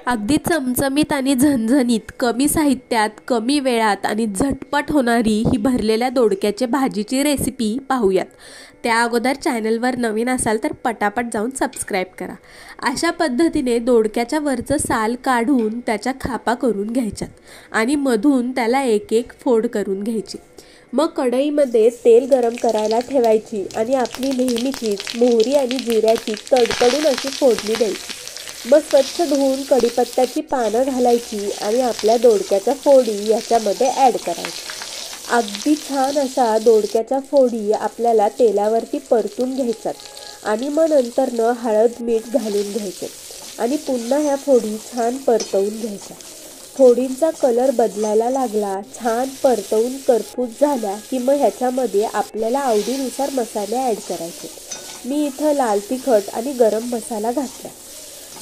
अगदी चमचमीत आणि झणझणीत, कमी साहित्यात, कमी वेळात आणि झटपट होणारी ही भरलेल्या दोडक्याच्या भाजीची रेसिपी पाहूयात. त्या अगोदर चॅनलवर नवीन असाल तर पटापट जाऊन सबस्क्राईब करा. अशा पद्धतीने दोडक्याच्या वरचं साल काढून त्याच्या खापा करून घ्यायच्यात आणि मधून त्याला एक एक फोड करून घ्यायची. मग कढईमध्ये तेल गरम करायला ठेवायची आणि आपली नेहमीचीच मोहरी आणि जिऱ्याची तडतडून अशी फोडणी द्यायची. मग स्वच्छ धुवून कढीपत्त्याची पानं घालायची आणि आपल्या दोडक्याच्या फोडी याच्यामध्ये ॲड करायच्या. अगदी छान अशा दोडक्याच्या फोडी आपल्याला तेलावरती परतून घ्यायच्यात आणि मग नंतरनं हळद मीठ घालून घ्यायचे आणि पुन्हा ह्या फोडी छान परतवून घ्यायच्या. फोडींचा कलर बदलायला लागला, छान परतवून करपूस झाल्या की मग ह्याच्यामध्ये आपल्याला आवडीनुसार मसाले ॲड करायचे. मी इथं लाल तिखट आणि गरम मसाला घातला.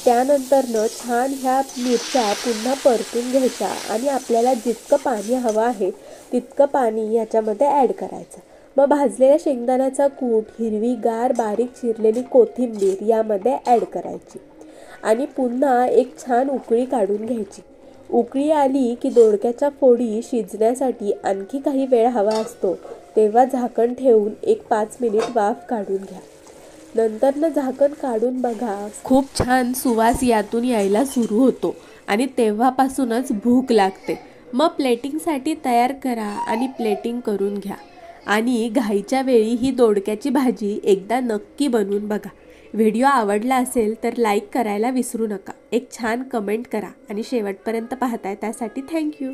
त्यानंतरनं छान ह्या मिरच्या पुन्हा परतून घ्यायच्या आणि आपल्याला जितकं पाणी हवं आहे तितकं पाणी याच्यामध्ये ॲड करायचं. मग भाजलेल्या शेंगदाण्याचा कूट, हिरवीगार बारीक चिरलेली कोथिंबीर यामध्ये ॲड करायची आणि पुन्हा एक छान उकळी काढून घ्यायची. उकळी आली की दोडक्याच्या फोडी शिजण्यासाठी आणखी काही वेळ हवा असतो तेव्हा झाकण ठेवून एक 5 मिनिट वाफ काढून घ्या. नंतरनं झाकण काढून बघा, खूप छान सुवास यातून यायला सुरू होतो आणि तेव्हापासूनच भूक लागते. मग प्लेटिंगसाठी तयार करा आणि प्लेटिंग करून घ्या. आणि घाईच्या वेळी ही दोडक्याची भाजी एकदा नक्की बनवून बघा. व्हिडिओ आवडला असेल तर लाईक करायला विसरू नका. एक छान कमेंट करा आणि शेवटपर्यंत पाहताय त्यासाठी थँक्यू.